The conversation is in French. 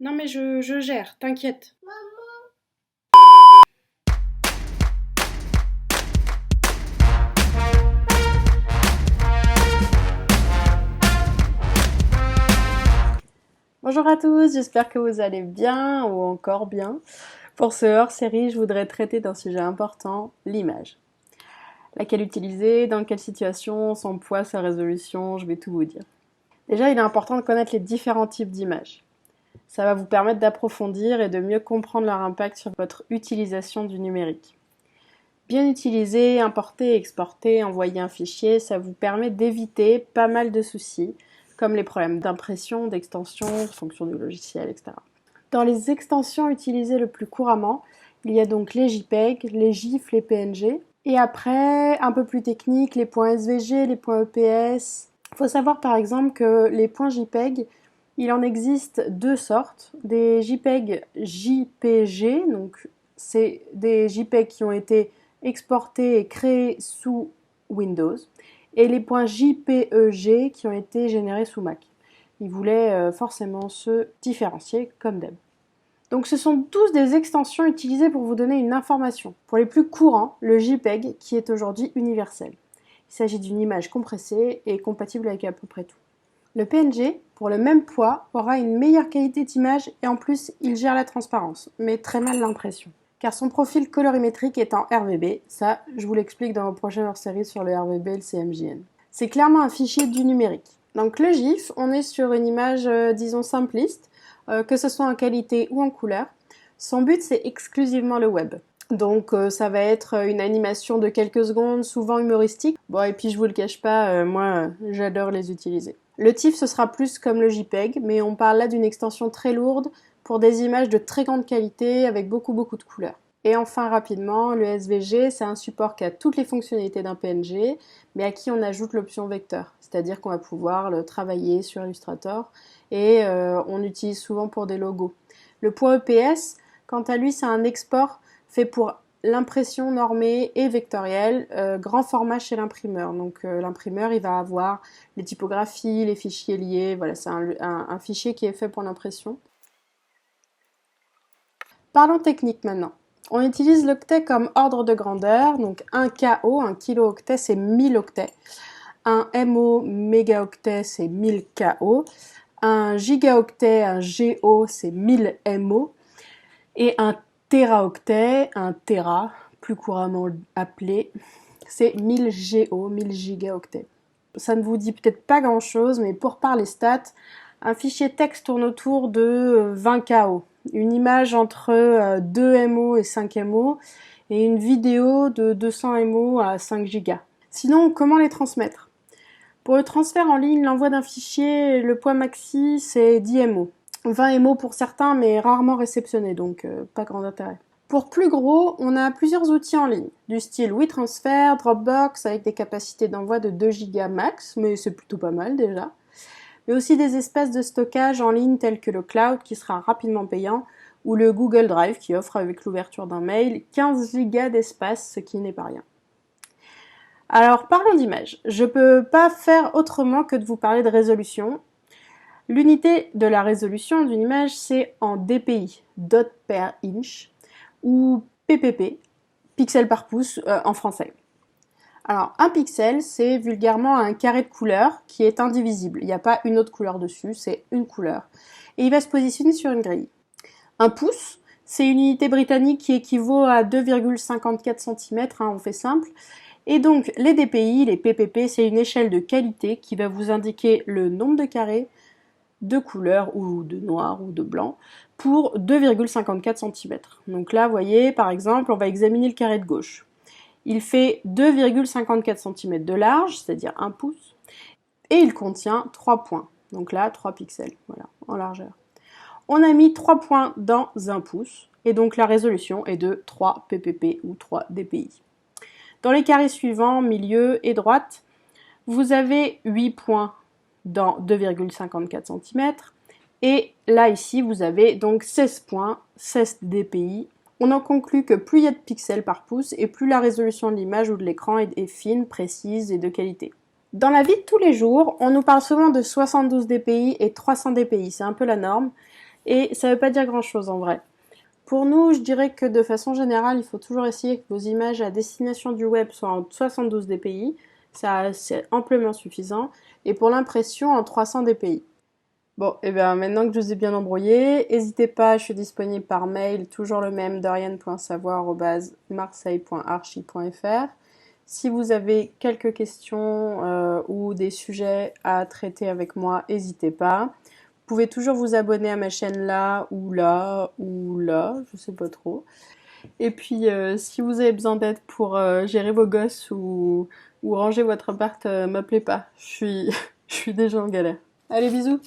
Non mais je gère, t'inquiète. Bonjour à tous, j'espère que vous allez bien ou encore bien. Pour ce hors-série, je voudrais traiter d'un sujet important, l'image. Laquelle utiliser, dans quelle situation, son poids, sa résolution, je vais tout vous dire. Déjà, il est important de connaître les différents types d'images. Ça va vous permettre d'approfondir et de mieux comprendre leur impact sur votre utilisation du numérique. Bien utiliser, importer, exporter, envoyer un fichier, ça vous permet d'éviter pas mal de soucis, comme les problèmes d'impression, d'extension, fonction du logiciel, etc. Dans les extensions utilisées le plus couramment, il y a donc les JPEG, les GIF, les PNG, et après, un peu plus technique, les points SVG, les points EPS. Il faut savoir par exemple que les points JPEG, il en existe deux sortes. Des JPEG JPG, donc c'est des JPEG qui ont été exportés et créés sous Windows, et les points JPEG qui ont été générés sous Mac. Ils voulaient forcément se différencier comme d'hab. Donc ce sont tous des extensions utilisées pour vous donner une information. Pour les plus courants, le JPEG qui est aujourd'hui universel. Il s'agit d'une image compressée et compatible avec à peu près tout. Le PNG, pour le même poids, aura une meilleure qualité d'image et en plus il gère la transparence, mais très mal l'impression. Car son profil colorimétrique est en RVB, ça je vous l'explique dans vos prochaines hors-séries sur le RVB et le CMJN. C'est clairement un fichier du numérique. Donc le GIF, on est sur une image disons simpliste, que ce soit en qualité ou en couleur. Son but c'est exclusivement le web. Donc ça va être une animation de quelques secondes, souvent humoristique. Bon et puis je vous le cache pas, moi j'adore les utiliser. Le TIFF ce sera plus comme le JPEG, mais on parle là d'une extension très lourde pour des images de très grande qualité avec beaucoup de couleurs. Et enfin rapidement, le SVG c'est un support qui a toutes les fonctionnalités d'un PNG, mais à qui on ajoute l'option vecteur, c'est-à-dire qu'on va pouvoir le travailler sur Illustrator et on utilise souvent pour des logos. Le point EPS, quant à lui c'est un export fait pour l'impression normée et vectorielle, grand format chez l'imprimeur. Donc l'imprimeur il va avoir les typographies, les fichiers liés, voilà, c'est un fichier qui est fait pour l'impression. Parlons technique maintenant. On utilise l'octet comme ordre de grandeur, donc 1 KO, un kilo-octet c'est 1000 octets, un MO mégaoctet c'est 1000 KO, un gigaoctet, un GO c'est 1000 MO, et un téraoctet, un téra, plus couramment appelé, c'est 1000 GO, 1000 gigaoctets. Ça ne vous dit peut-être pas grand-chose, mais pour parler stats, un fichier texte tourne autour de 20 KO. Une image entre 2 MO et 5 MO, et une vidéo de 200 MO à 5 gigas. Sinon, comment les transmettre? Pour le transfert en ligne, l'envoi d'un fichier, le poids maxi, c'est 10 MO. 20 MO pour certains, mais rarement réceptionnés, donc pas grand intérêt. Pour plus gros, on a plusieurs outils en ligne, du style WeTransfer, Dropbox, avec des capacités d'envoi de 2 Go max, mais c'est plutôt pas mal déjà. Mais aussi des espaces de stockage en ligne tels que le cloud, qui sera rapidement payant, ou le Google Drive, qui offre avec l'ouverture d'un mail 15 Go d'espace, ce qui n'est pas rien. Alors parlons d'image. Je peux pas faire autrement que de vous parler de résolution. L'unité de la résolution d'une image, c'est en dpi, dot per inch, ou ppp, pixels par pouce en français. Alors un pixel, c'est vulgairement un carré de couleur qui est indivisible. Il n'y a pas une autre couleur dessus, c'est une couleur. Et il va se positionner sur une grille. Un pouce, c'est une unité britannique qui équivaut à 2,54 cm, on fait simple. Et donc les dpi, les ppp, c'est une échelle de qualité qui va vous indiquer le nombre de carrés, de couleur ou de noir ou de blanc pour 2,54 cm. Donc là, vous voyez, par exemple, on va examiner le carré de gauche. Il fait 2,54 cm de large, c'est-à-dire 1 pouce, et il contient 3 points. Donc là, 3 pixels, voilà, en largeur. On a mis 3 points dans 1 pouce, et donc la résolution est de 3 ppp ou 3 dpi. Dans les carrés suivants, milieu et droite, vous avez 8 points dans 2,54 cm. Et là, ici, vous avez donc 16 points, 16 dpi. On en conclut que plus il y a de pixels par pouce et plus la résolution de l'image ou de l'écran est fine, précise et de qualité. Dans la vie de tous les jours, on nous parle souvent de 72 dpi et 300 dpi, c'est un peu la norme. Et ça veut pas dire grand chose en vrai. Pour nous, je dirais que de façon générale, il faut toujours essayer que vos images à destination du web soient en 72 dpi. Ça, c'est amplement suffisant. Et pour l'impression, en 300 dpi. Bon, et bien maintenant que je vous ai bien embrouillé, n'hésitez pas, je suis disponible par mail, toujours le même, dorian.savoie@marseille.archi.fr. Si vous avez quelques questions ou des sujets à traiter avec moi, n'hésitez pas. Vous pouvez toujours vous abonner à ma chaîne là, je sais pas trop. Et puis, si vous avez besoin d'aide pour gérer vos gosses ou ranger votre appart, m'appelez pas. Je suis déjà en galère. Allez, bisous!